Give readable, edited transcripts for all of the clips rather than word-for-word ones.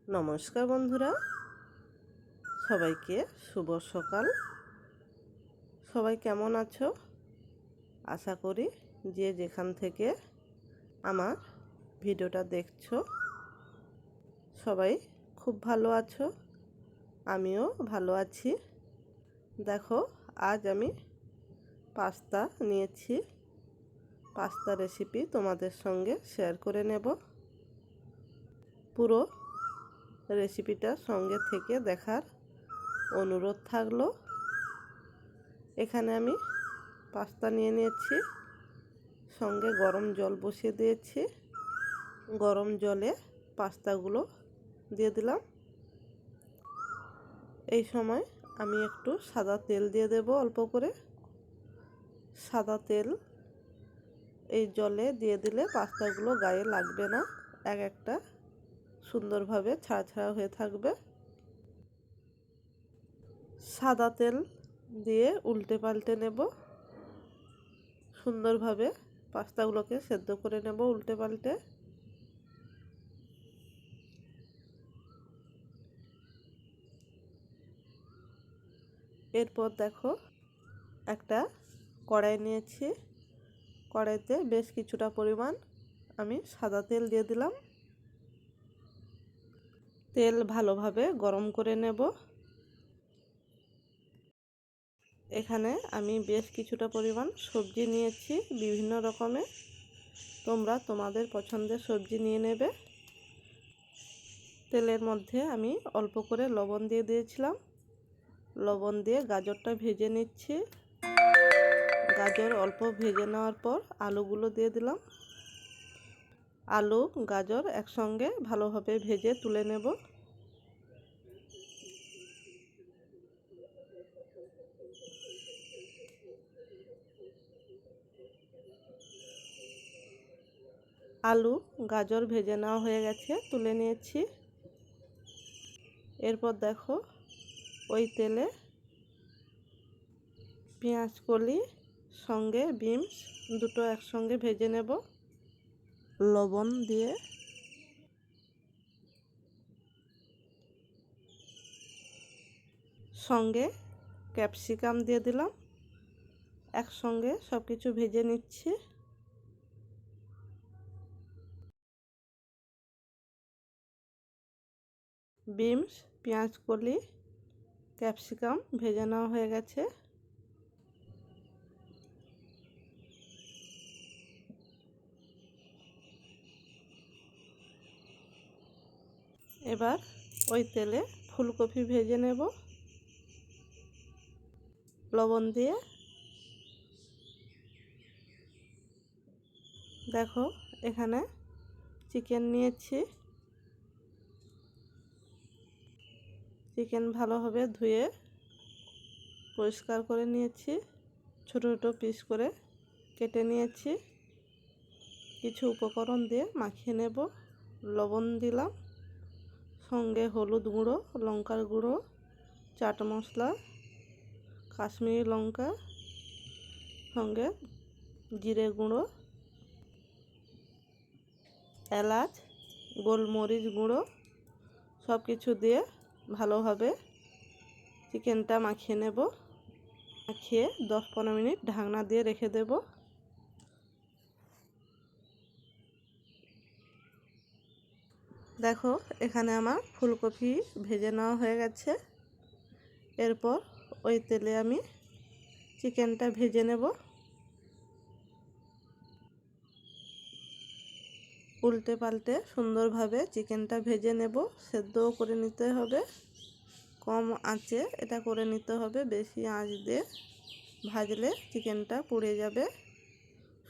নমস্কার বন্ধুরা, সবাইকে শুভ সকাল। সবাই কেমন আছো? আশা করি যে যেখান থেকে আমার ভিডিওটা দেখছো সবাই খুব ভালো আছো। আমিও ভালো আছি। দেখো, আজ আমি পাস্তা নিয়েছি। পাস্তা রেসিপি তোমাদের সঙ্গে শেয়ার করে নেব। পুরো রেসিপিটা সঙ্গে থেকে দেখার অনুরোধ থাকলো। এখানে আমি পাস্তা নিয়ে নিয়েছি, সঙ্গে গরম জল বসিয়ে দিয়েছি। গরম জলে পাস্তাগুলো দিয়ে দিলাম। এই সময় আমি একটু সাদা তেল দিয়ে দেব, অল্প করে। সাদা তেল এই জলে দিয়ে দিলে পাস্তাগুলো গায়ে লাগবে না, এক একটা সুন্দরভাবে ছাড়া ছাড়া হয়ে থাকবে। সাদা তেল দিয়ে উল্টে পাল্টে নেব, সুন্দরভাবে পাস্তাগুলোকে সেদ্ধ করে নেব উল্টে পাল্টে। এরপর দেখো, একটা কড়াই নিয়েছি। কড়াইতে বেশ কিছুটা পরিমাণ আমি সাদা তেল দিয়ে দিলাম। তেল ভালোভাবে গরম করে নেব। এখানে আমি বেশ কিছুটা পরিমাণ সবজি নিয়েছি বিভিন্ন রকমের। তোমরা তোমাদের পছন্দের সবজি নিয়ে নেবে। তেলের মধ্যে আমি অল্প করে লবণ দিয়ে দিয়েছিলাম। লবণ দিয়ে গাজরটা ভেজে নিচ্ছি। গাজর অল্প ভেজে নেওয়ার পর আলুগুলো দিয়ে দিলাম। আলু গাজর একসঙ্গে ভালোভাবে ভেজে তুলে নেব। আলু গাজর ভেজে নেওয়া হয়ে গেছে, তুলে নিয়েছি। এরপর দেখো, ওই তেলে পেঁয়াজ কলি সঙ্গে বিনস দুটো একসঙ্গে ভেজে নেব লবণ দিয়ে। সঙ্গে ক্যাপসিকাম দিয়ে দিলাম। একসঙ্গে সব কিছু ভেজে নিচ্ছি। বিনস, পেঁয়াজ কলি, ক্যাপসিকাম ভেজে নেওয়া হয়ে গেছে। এবার ওই তেলে ফুলকপি ভেজে নেব লবণ দিয়ে। দেখো, এখানে চিকেন নিয়েছি। চিকেন ভালোভাবে ধুয়ে পরিষ্কার করে নিয়েছি, ছোট ছোট পিস করে কেটে নিয়েছি। কিছু উপকরণ দিয়ে মাখিয়ে নেব। লবণ দিলাম, সঙ্গে হলুদ গুঁড়ো, লঙ্কার গুঁড়ো, চাট মশলা, কাশ্মীরি লঙ্কা, সঙ্গে জিরে গুঁড়ো, এলাচ, গোলমরিচ গুঁড়ো সব কিছু দিয়ে ভালোভাবে চিকেনটা মাখিয়ে নেব। মাখিয়ে 10-15 মিনিট ঢাকনা দিয়ে রেখে দেব। দেখো, এখানে আমার ফুলকপি ভেজে নেওয়া হয়ে গেছে। এরপর ওই তেলে আমি চিকেনটা ভেজে নেব। উল্টে পাল্টে সুন্দরভাবে চিকেনটা ভেজে নেব। সেদ্ধও করে নিতে হবে, কম আঁচে এটা করে নিতে হবে। বেশি আঁচ দিয়ে ভাজলে চিকেনটা পুড়ে যাবে,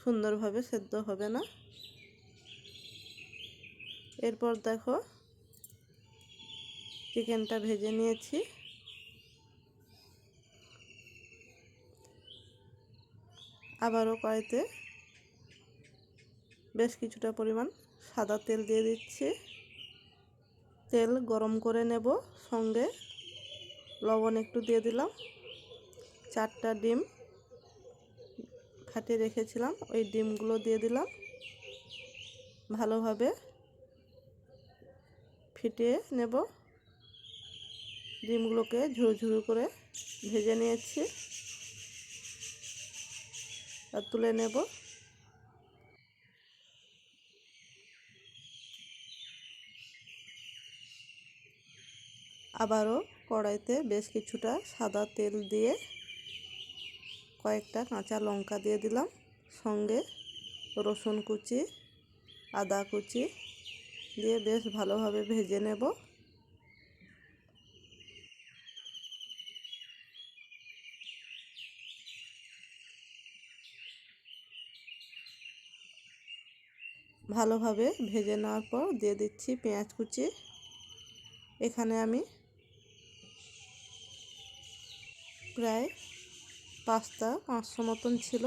সুন্দরভাবে সেদ্ধ হবে না। এরপর দেখো, চিকেনটা ভেজে নিয়েছি। আবারও কড়াইতে বেশ কিছুটা পরিমাণ সাদা তেল দিয়ে দিচ্ছি। তেল গরম করে নেব। সঙ্গে লবণ একটু দিয়ে দিলাম। 4টা ডিম ফাটিয়ে রেখেছিলাম, ওই ডিমগুলো দিয়ে দিলাম। ভালোভাবে ফিটিয়ে নেব। ডিমগুলোকে ঝুরঝুরু করে ভেজে নিয়েছি আর তুলে নেব। আবারও কড়াইতে বেশ কিছুটা সাদা তেল দিয়ে কয়েকটা কাঁচা লঙ্কা দিয়ে দিলাম, সঙ্গে রসুন কুচি, আদা কুচি দিয়ে বেশ ভালোভাবে ভেজে নেব। ভালোভাবে ভেজে নেওয়ার পর দিয়ে দিচ্ছি পেঁয়াজ কুচি। এখানে আমি প্রায় পাস্তা 500 মতন ছিল,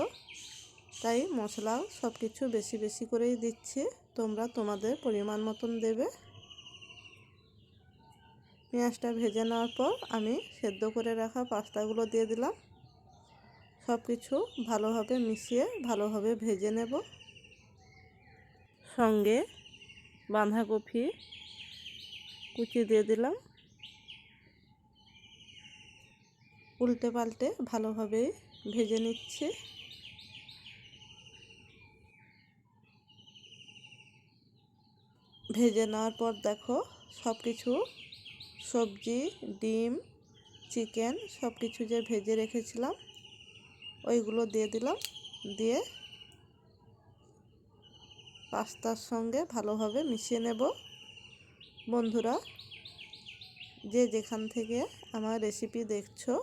তাই মশলা সব কিছু বেশি বেশি করেই দিচ্ছি, তোমরা তোমাদের পরিমাণ মতন দেবে। পেঁয়াজটা ভেজে নেওয়ার পর আমি সেদ্ধ করে রাখা পাস্তাগুলো দিয়ে দিলাম। সব কিছু ভালোভাবে মিশিয়ে ভালোভাবে ভেজে নেব। সঙ্গে বাঁধাকপি কুচি দিয়ে দিলাম। উল্টে পাল্টে ভালোভাবে ভেজে নিচ্ছি। ভেজে নেওয়ার পর দেখো সব কিছু সবজি, ডিম, চিকেন সব কিছু যে ভেজে রেখেছিলাম ওইগুলো দিয়ে দিলাম। দিয়ে পাস্তার সঙ্গে ভালোভাবে মিশিয়ে নেব। বন্ধুরা, যে যেখান থেকে আমার রেসিপি দেখছো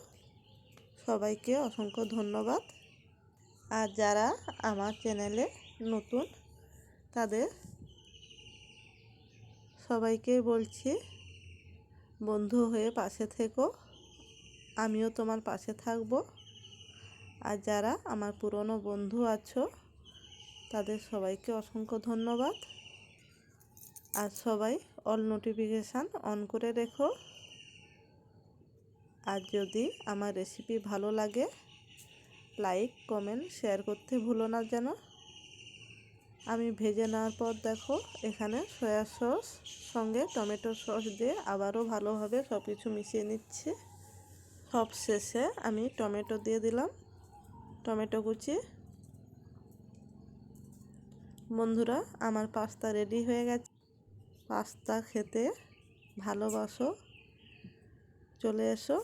সবাইকে অসংখ্য ধন্যবাদ। আর যারা আমার চ্যানেলে নতুন তাদের সবাইকে বলছি বন্ধু হয়ে পাশে থেকো, আমিও তোমার পাশে থাকব। আর যারা আমার পুরনো বন্ধু আছো তাদের সবাইকে অসংখ্য ধন্যবাদ। আর সবাই অল নোটিফিকেশান অন করে রেখো। আর যদি আমার রেসিপি ভালো লাগে লাইক, কমেন্ট, শেয়ার করতে ভুলো না যেন। আমি ভেজে নেওয়ার পর দেখো এখানে সয়া সস সঙ্গে টমেটো সস দিয়ে আবারও ভালোভাবে সব কিছু মিশিয়ে নিচ্ছি। সব শেষে আমি টমেটো দিয়ে দিলাম, টমেটো কুচি। বন্ধুরা, আমার পাস্তা রেডি হয়ে গেছে। পাস্তা খেতে ভালোবাসো, চলে এসো।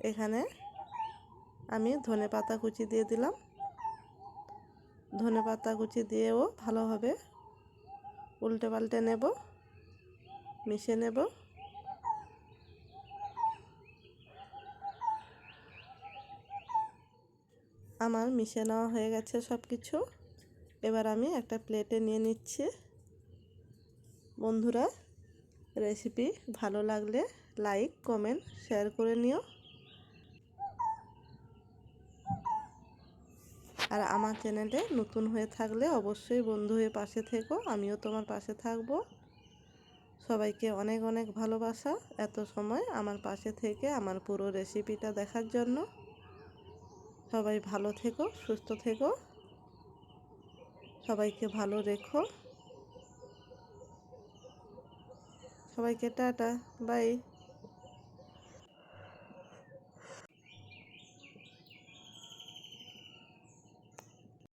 এখানে আমি ধনেপাতা কুচি দিয়ে দিলাম। ধনেপাতা কুচি দিয়েও ভালোভাবে উল্টে পাল্টে নেব, মিশিয়ে নেব। আমার মিশিয়ে নেওয়া হয়ে গেছে সব কিছু। এবার আমি একটা প্লেটে নিয়ে নিচ্ছি। বন্ধুরা, রেসিপি ভালো লাগলে লাইক, কমেন্ট, শেয়ার করে নিও। আর আমার চ্যানেলে নতুন হয়ে থাকলে অবশ্যই বন্ধু হয়ে পাশে থেকো, আমিও তোমার পাশে থাকব। সবাইকে অনেক অনেক ভালোবাসা এত সময় আমার পাশে থেকে আমার পুরো রেসিপিটা দেখার জন্য। সবাই ভালো থেকো, সুস্থ থেকো, সবাইকে ভালো রেখো। সবাইকে টাটা, বাই।